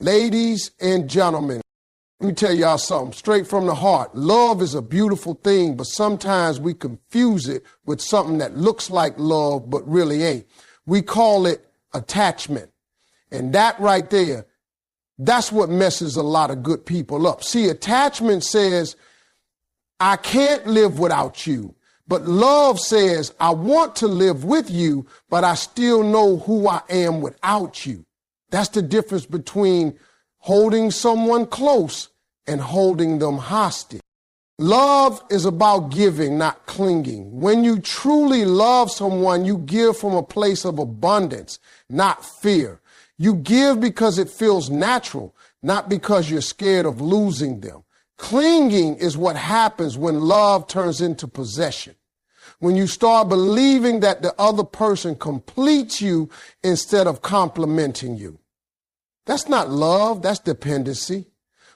Ladies and gentlemen, let me tell y'all something straight from the heart. Love is a beautiful thing, but sometimes we confuse it with something that looks like love but really ain't. We call it attachment. And that right there, that's what messes a lot of good people up. See, attachment says, I can't live without you. But love says, I want to live with you, but I still know who I am without you. That's the difference between holding someone close and holding them hostage. Love is about giving, not clinging. When you truly love someone, you give from a place of abundance, not fear. You give because it feels natural, not because you're scared of losing them. Clinging is what happens when love turns into possession. When you start believing that the other person completes you instead of complimenting you. That's not love, that's dependency.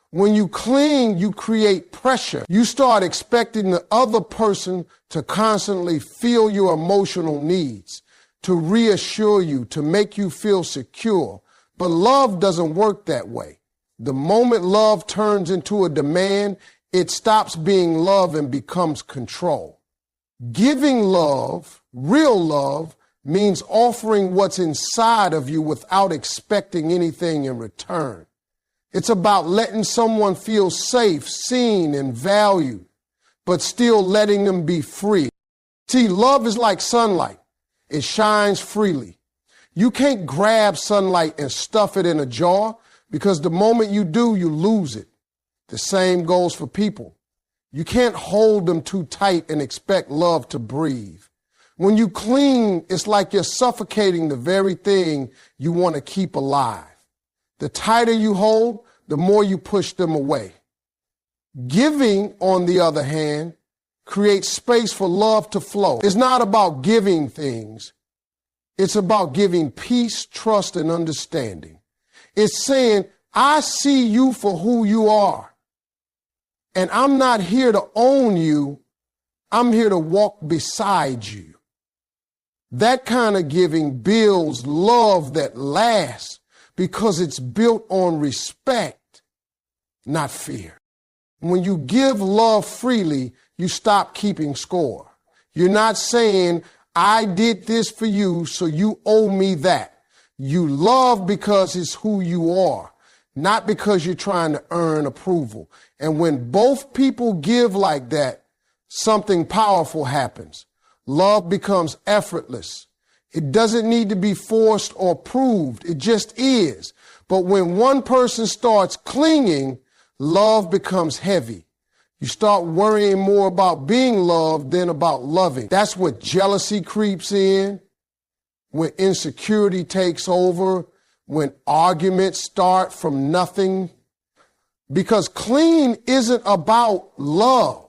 When you cling, you create pressure. You start expecting the other person to constantly feel your emotional needs, to reassure you, to make you feel secure. But love doesn't work that way. The moment love turns into a demand, it stops being love and becomes control. Giving love, real love, means offering what's inside of you without expecting anything in return. It's about letting someone feel safe, seen, and valued, but still letting them be free. See, love is like sunlight. It shines freely. You can't grab sunlight and stuff it in a jar because the moment you do, you lose it. The same goes for people. You can't hold them too tight and expect love to breathe. When you cling, it's like you're suffocating the very thing you want to keep alive. The tighter you hold, the more you push them away. Giving, on the other hand, creates space for love to flow. It's not about giving things. It's about giving peace, trust, and understanding. It's saying, I see you for who you are. And I'm not here to own you. I'm here to walk beside you. That kind of giving builds love that lasts because it's built on respect, not fear. When you give love freely, you stop keeping score. You're not saying, I did this for you, so you owe me that. You love because it's who you are, not because you're trying to earn approval. And when both people give like that, something powerful happens. Love becomes effortless. It doesn't need to be forced or proved. It just is. But when one person starts clinging, love becomes heavy. You start worrying more about being loved than about loving. That's what jealousy creeps in, when insecurity takes over, when arguments start from nothing. Because clinging isn't about love.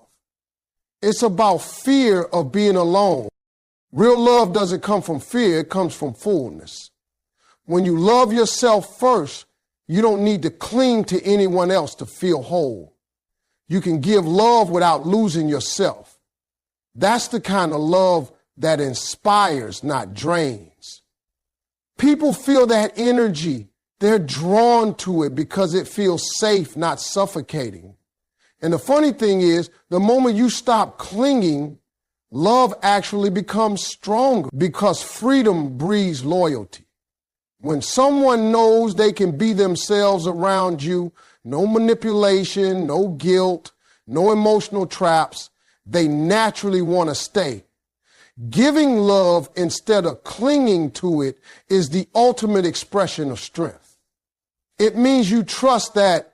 It's about fear of being alone. Real love doesn't come from fear, it comes from fullness. When you love yourself first, you don't need to cling to anyone else to feel whole. You can give love without losing yourself. That's the kind of love that inspires, not drains. People feel that energy. They're drawn to it because it feels safe, not suffocating. And the funny thing is, the moment you stop clinging, love actually becomes stronger because freedom breeds loyalty. When someone knows they can be themselves around you, no manipulation, no guilt, no emotional traps, they naturally want to stay. Giving love instead of clinging to it is the ultimate expression of strength. It means you trust that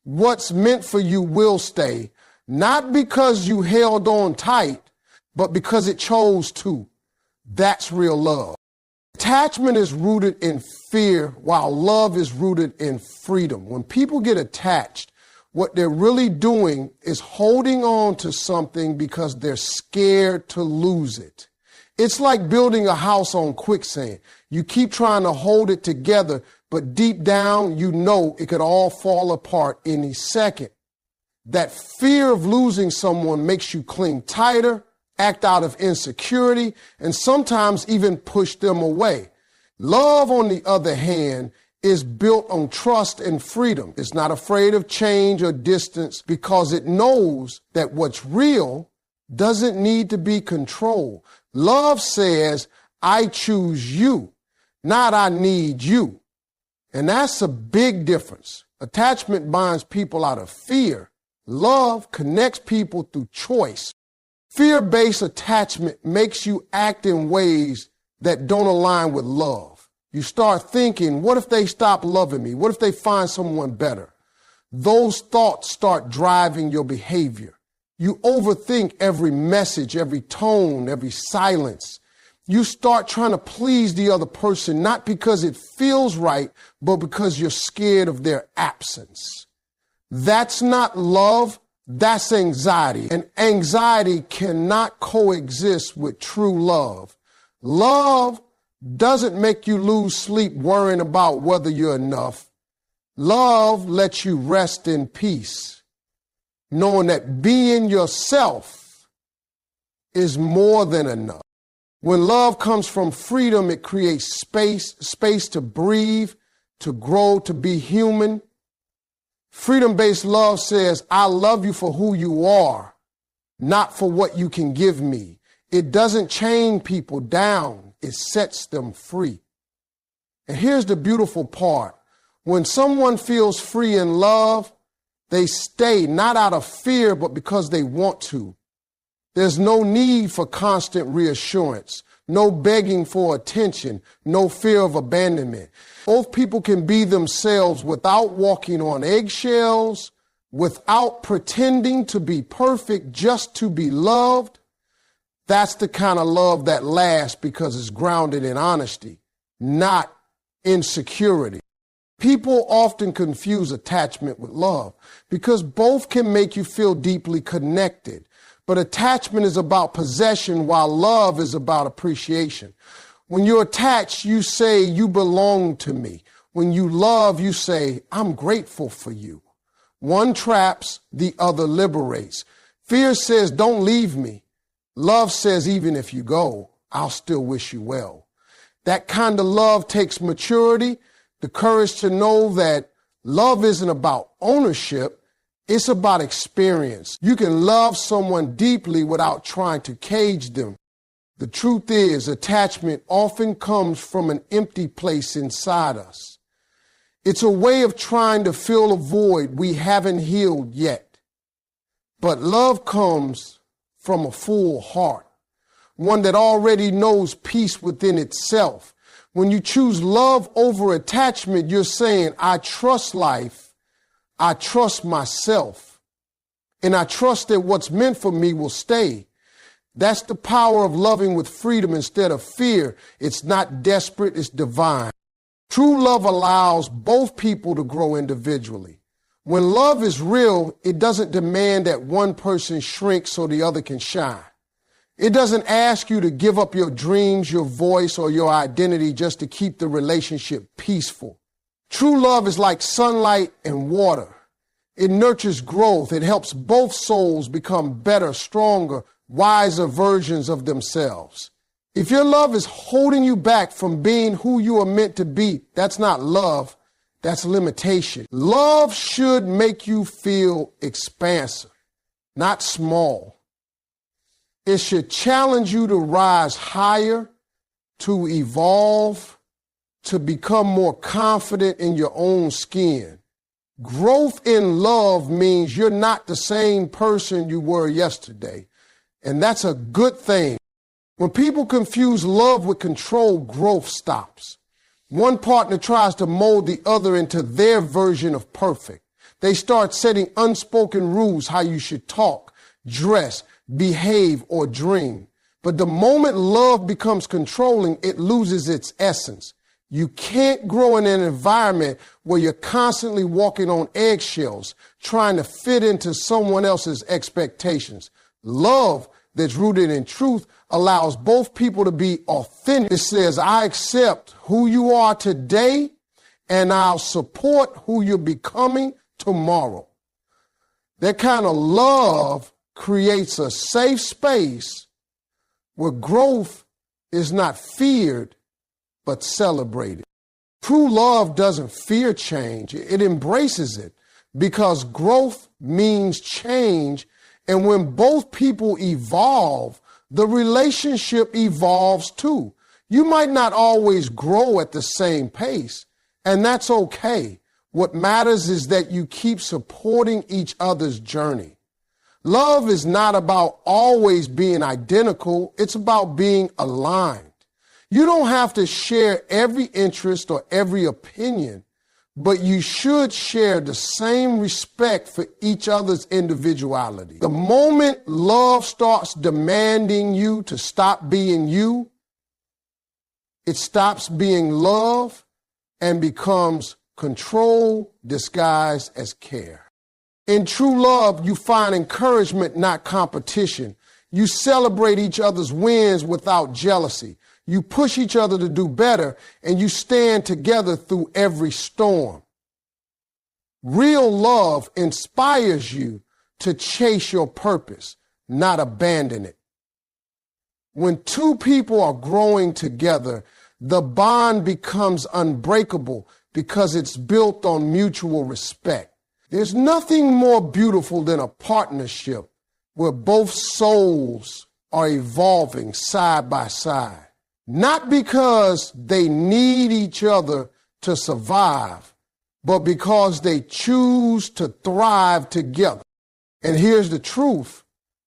what's meant for you will stay, not because you held on tight, but because it chose to. That's real love. Attachment is rooted in fear, while love is rooted in freedom. When people get attached, what they're really doing is holding on to something because they're scared to lose it. It's like building a house on quicksand. You keep trying to hold it together, but deep down, you know it could all fall apart any second. That fear of losing someone makes you cling tighter, act out of insecurity, and sometimes even push them away. Love, on the other hand, is built on trust and freedom. It's not afraid of change or distance because it knows that what's real doesn't need to be controlled. Love says, I choose you, not I need you. And that's a big difference. Attachment binds people out of fear. Love connects people through choice. Fear-based attachment makes you act in ways that don't align with love. You start thinking, what if they stop loving me? What if they find someone better? Those thoughts start driving your behavior. You overthink every message, every tone, every silence. You start trying to please the other person, not because it feels right, but because you're scared of their absence. That's not love, that's anxiety. And anxiety cannot coexist with true love. Love doesn't make you lose sleep worrying about whether you're enough. Love lets you rest in peace, knowing that being yourself is more than enough. When love comes from freedom, it creates space to breathe, to grow, to be human. Freedom-based love says, I love you for who you are, not for what you can give me. It doesn't chain people down. It sets them free. And here's the beautiful part. When someone feels free in love, they stay not out of fear, but because they want to. There's no need for constant reassurance, no begging for attention, no fear of abandonment. Both people can be themselves without walking on eggshells, without pretending to be perfect just to be loved. That's the kind of love that lasts because it's grounded in honesty, not insecurity. People often confuse attachment with love because both can make you feel deeply connected. But attachment is about possession while love is about appreciation. When you're attached, you say, you belong to me. When you love, you say, I'm grateful for you. One traps, the other liberates. Fear says, don't leave me. Love says, even if you go, I'll still wish you well. That kind of love takes maturity, the courage to know that love isn't about ownership, it's about experience. You can love someone deeply without trying to cage them. The truth is, attachment often comes from an empty place inside us. It's a way of trying to fill a void we haven't healed yet. But love comes from a full heart, one that already knows peace within itself. When you choose love over attachment, you're saying, I trust life, I trust myself, and I trust that what's meant for me will stay. That's the power of loving with freedom instead of fear. It's not desperate, it's divine. True love allows both people to grow individually. When love is real, it doesn't demand that one person shrink so the other can shine. It doesn't ask you to give up your dreams, your voice, or your identity just to keep the relationship peaceful. True love is like sunlight and water. It nurtures growth. It helps both souls become better, stronger, wiser versions of themselves. If your love is holding you back from being who you are meant to be, that's not love. That's limitation. Love should make you feel expansive, not small. It should challenge you to rise higher, to evolve, to become more confident in your own skin. Growth in love means you're not the same person you were yesterday, and that's a good thing. When people confuse love with control, growth stops. One partner tries to mold the other into their version of perfect. They start setting unspoken rules how you should talk, dress, behave, or dream. But the moment love becomes controlling, it loses its essence. You can't grow in an environment where you're constantly walking on eggshells, trying to fit into someone else's expectations. Love that's rooted in truth allows both people to be authentic. It says, I accept who you are today, and I'll support who you're becoming tomorrow. That kind of love creates a safe space where growth is not feared, but celebrated. True love doesn't fear change. It embraces it because growth means change. And when both people evolve, the relationship evolves too. You might not always grow at the same pace, and that's okay. What matters is that you keep supporting each other's journey. Love is not about always being identical. It's about being aligned. You don't have to share every interest or every opinion, but you should share the same respect for each other's individuality. The moment love starts demanding you to stop being you, it stops being love and becomes control disguised as care. In true love, you find encouragement, not competition. You celebrate each other's wins without jealousy. You push each other to do better, and you stand together through every storm. Real love inspires you to chase your purpose, not abandon it. When two people are growing together, the bond becomes unbreakable because it's built on mutual respect. There's nothing more beautiful than a partnership where both souls are evolving side by side. Not because they need each other to survive, but because they choose to thrive together. And here's the truth.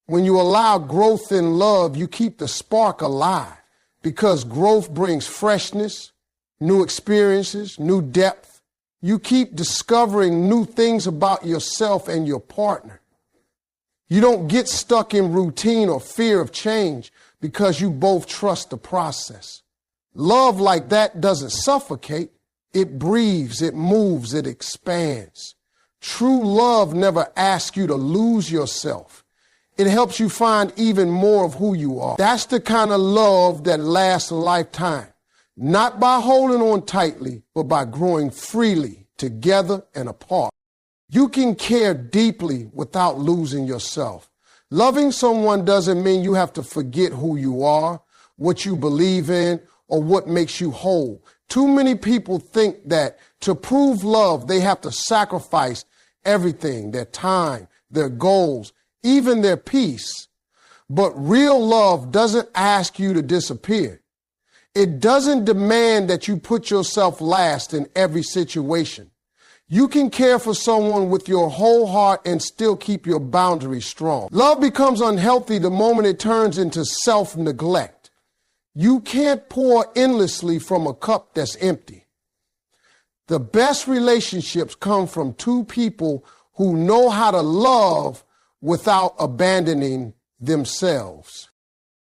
When you allow growth in love, you keep the spark alive because growth brings freshness, new experiences, new depth. You keep discovering new things about yourself and your partner. You don't get stuck in routine or fear of change because you both trust the process. Love like that doesn't suffocate. It breathes, it moves, it expands. True love never asks you to lose yourself. It helps you find even more of who you are. That's the kind of love that lasts a lifetime. Not by holding on tightly, but by growing freely together and apart. You can care deeply without losing yourself. Loving someone doesn't mean you have to forget who you are, what you believe in, or what makes you whole. Too many people think that to prove love, they have to sacrifice everything, their time, their goals, even their peace. But real love doesn't ask you to disappear. It doesn't demand that you put yourself last in every situation. You can care for someone with your whole heart and still keep your boundaries strong. Love becomes unhealthy the moment it turns into self-neglect. You can't pour endlessly from a cup that's empty. The best relationships come from two people who know how to love without abandoning themselves.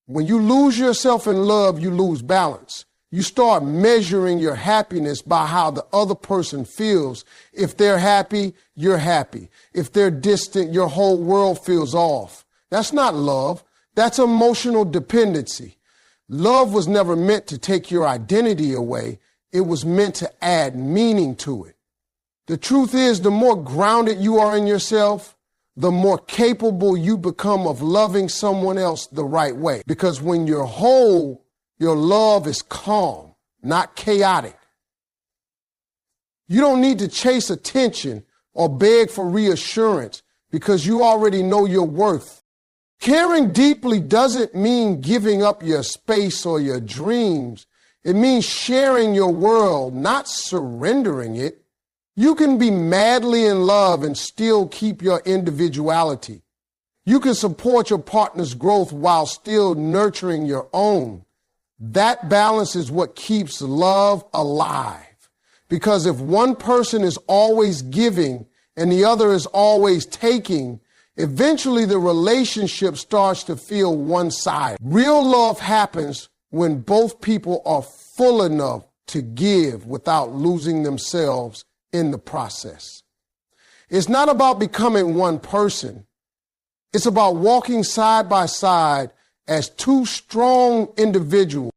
When you lose yourself in love, you lose balance. You start measuring your happiness by how the other person feels. If they're happy, you're happy. If they're distant, your whole world feels off. That's not love. That's emotional dependency. Love was never meant to take your identity away. It was meant to add meaning to it. The truth is, the more grounded you are in yourself, the more capable you become of loving someone else the right way. Because when you're whole, your love is calm, not chaotic. You don't need to chase attention or beg for reassurance because you already know your worth. Caring deeply doesn't mean giving up your space or your dreams. It means sharing your world, not surrendering it. You can be madly in love and still keep your individuality. You can support your partner's growth while still nurturing your own. That balance is what keeps love alive. Because if one person is always giving and the other is always taking, eventually the relationship starts to feel one-sided. Real love happens when both people are full enough to give without losing themselves in the process. It's not about becoming one person. It's about walking side by side as two strong individuals.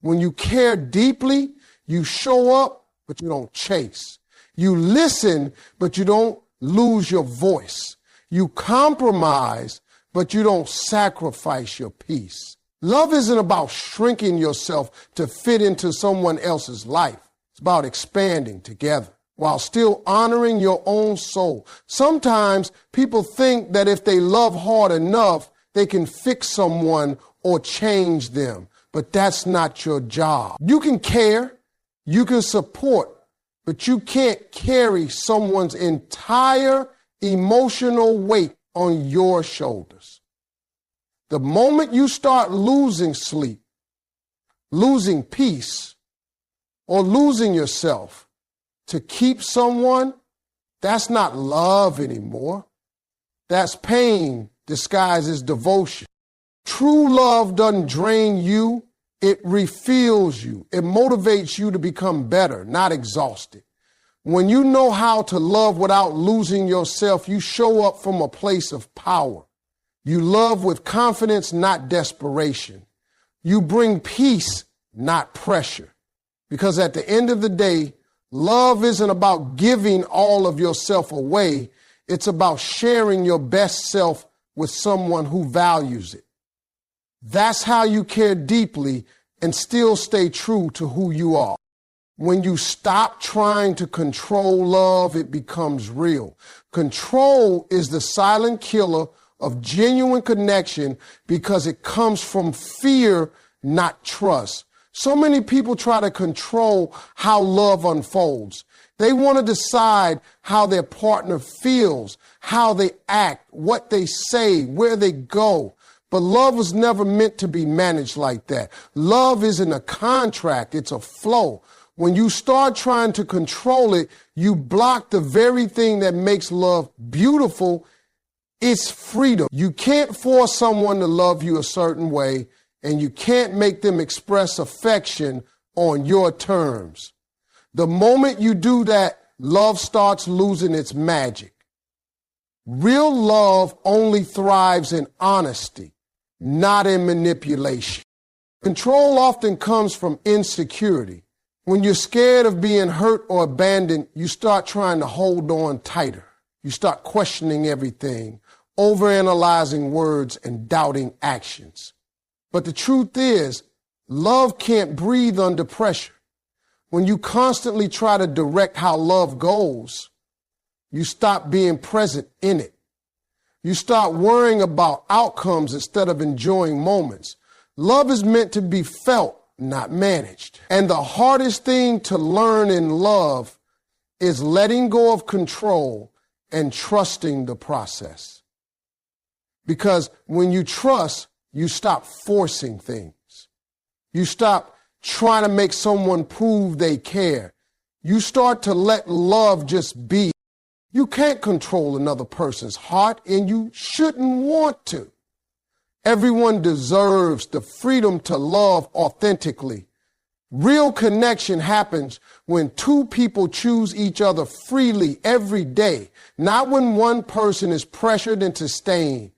When you care deeply, you show up, but you don't chase. You listen, but you don't lose your voice. You compromise, but you don't sacrifice your peace. Love isn't about shrinking yourself to fit into someone else's life. It's about expanding together while still honoring your own soul. Sometimes people think that if they love hard enough, they can fix someone or change them, but that's not your job. You can care, you can support, but you can't carry someone's entire emotional weight on your shoulders. The moment you start losing sleep, losing peace, or losing yourself to keep someone, that's not love anymore. That's pain disguised as devotion. True love doesn't drain you. It refills you. It motivates you to become better, not exhausted. When you know how to love without losing yourself, you show up from a place of power. You love with confidence, not desperation. You bring peace, not pressure. Because at the end of the day, love isn't about giving all of yourself away. It's about sharing your best self with someone who values it. That's how you care deeply and still stay true to who you are. When you stop trying to control love, it becomes real. Control is the silent killer of genuine connection because it comes from fear, not trust. So many people try to control how love unfolds. They want to decide how their partner feels, how they act, what they say, where they go. But love was never meant to be managed like that. Love isn't a contract, it's a flow. When you start trying to control it, you block the very thing that makes love beautiful. It's freedom. You can't force someone to love you a certain way, and you can't make them express affection on your terms. The moment you do that, love starts losing its magic. Real love only thrives in honesty, not in manipulation. Control often comes from insecurity. When you're scared of being hurt or abandoned, you start trying to hold on tighter. You start questioning everything, overanalyzing words and doubting actions. But the truth is, love can't breathe under pressure. When you constantly try to direct how love goes, you stop being present in it. You start worrying about outcomes instead of enjoying moments. Love is meant to be felt, not managed. And the hardest thing to learn in love is letting go of control and trusting the process. Because when you trust, you stop forcing things. You stop trying to make someone prove they care. You start to let love just be. You can't control another person's heart, and you shouldn't want to. Everyone deserves the freedom to love authentically. Real connection happens when two people choose each other freely every day, not when one person is pressured into staying.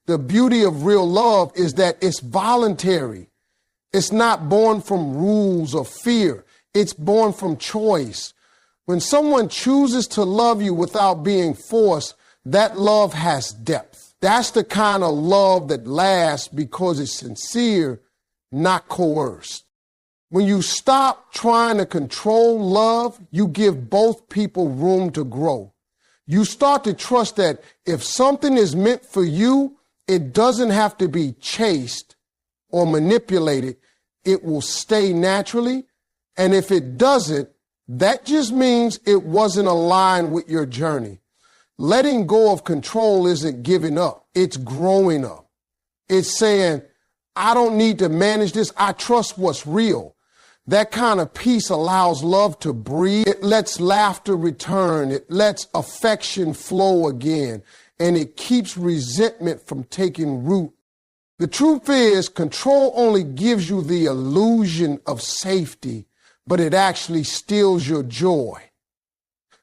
The beauty of real love is that it's voluntary. It's not born from rules or fear. It's born from choice. When someone chooses to love you without being forced, that love has depth. That's the kind of love that lasts because it's sincere, not coerced. When you stop trying to control love, you give both people room to grow. You start to trust that if something is meant for you, it doesn't have to be chased or manipulated. It will stay naturally. And if it doesn't, that just means it wasn't aligned with your journey. Letting go of control isn't giving up. It's growing up. It's saying, I don't need to manage this. I trust what's real. That kind of peace allows love to breathe. It lets laughter return. It lets affection flow again. And it keeps resentment from taking root. The truth is, control only gives you the illusion of safety, but it actually steals your joy.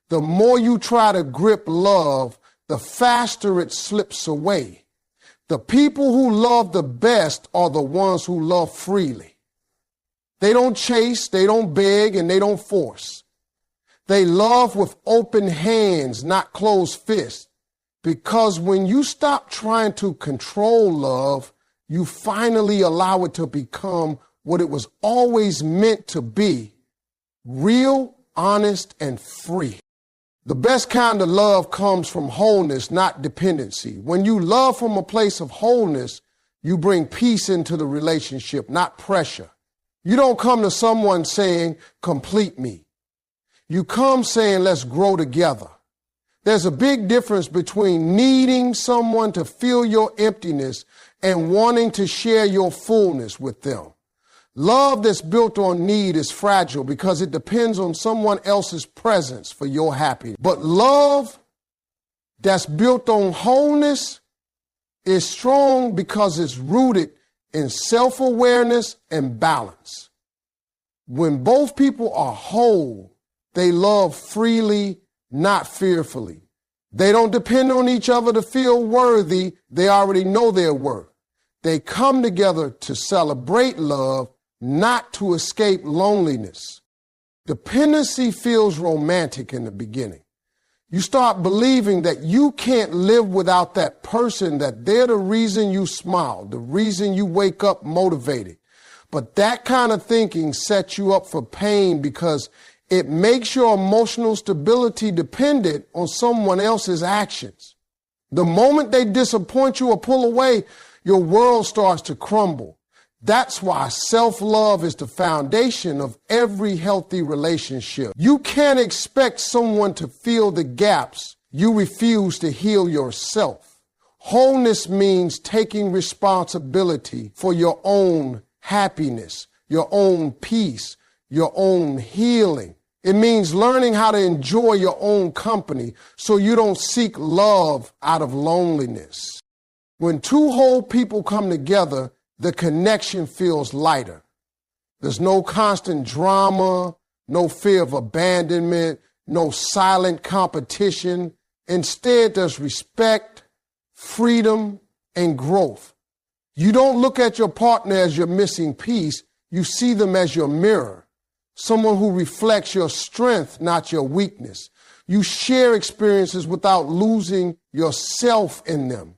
The more you try to grip love, the faster it slips away. The people who love the best are the ones who love freely. They don't chase, they don't beg, and they don't force. They love with open hands, not closed fists. Because when you stop trying to control love, you finally allow it to become what it was always meant to be, real, honest, and free. The best kind of love comes from wholeness, not dependency. When you love from a place of wholeness, you bring peace into the relationship, not pressure. You don't come to someone saying, complete me. You come saying, let's grow together. There's a big difference between needing someone to fill your emptiness and wanting to share your fullness with them. Love that's built on need is fragile because it depends on someone else's presence for your happiness. But love that's built on wholeness is strong because it's rooted in self-awareness and balance. When both people are whole, they love freely, not fearfully. They don't depend on each other to feel worthy. They already know their worth. They come together to celebrate love, not to escape loneliness. Dependency feels romantic in the beginning. You start believing that you can't live without that person, that they're the reason you smile, the reason you wake up motivated. But that kind of thinking sets you up for pain because it makes your emotional stability dependent on someone else's actions. The moment they disappoint you or pull away, your world starts to crumble. That's why self-love is the foundation of every healthy relationship. You can't expect someone to fill the gaps you refuse to heal yourself. Wholeness means taking responsibility for your own happiness, your own peace, your own healing. It means learning how to enjoy your own company so you don't seek love out of loneliness. When two whole people come together, the connection feels lighter. There's no constant drama, no fear of abandonment, no silent competition. Instead, there's respect, freedom, and growth. You don't look at your partner as your missing piece. You see them as your mirror. Someone who reflects your strength, not your weakness. You share experiences without losing yourself in them.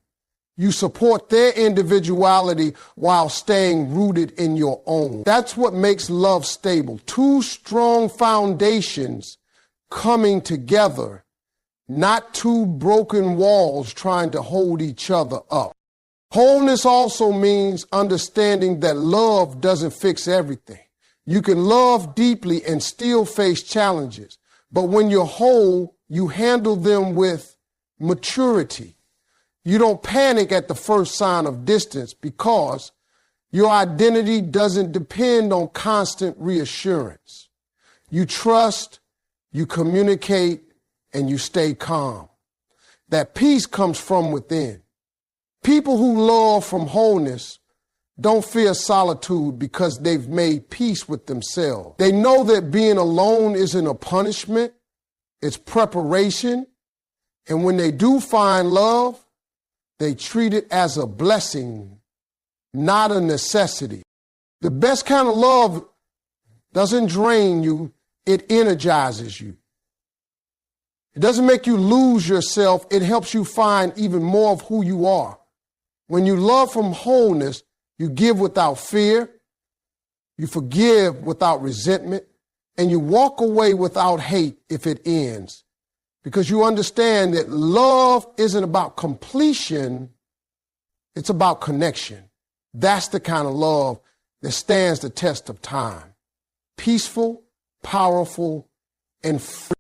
You support their individuality while staying rooted in your own. That's what makes love stable. Two strong foundations coming together, not two broken walls trying to hold each other up. Wholeness also means understanding that love doesn't fix everything. You can love deeply and still face challenges. But when you're whole, you handle them with maturity. You don't panic at the first sign of distance because your identity doesn't depend on constant reassurance. You trust, you communicate, and you stay calm. That peace comes from within. People who love from wholeness don't fear solitude because they've made peace with themselves. They know that being alone isn't a punishment, it's preparation. And when they do find love, they treat it as a blessing, not a necessity. The best kind of love doesn't drain you, it energizes you. It doesn't make you lose yourself, it helps you find even more of who you are. When you love from wholeness, you give without fear, you forgive without resentment, and you walk away without hate if it ends. Because you understand that love isn't about completion, it's about connection. That's the kind of love that stands the test of time. Peaceful, powerful, and free.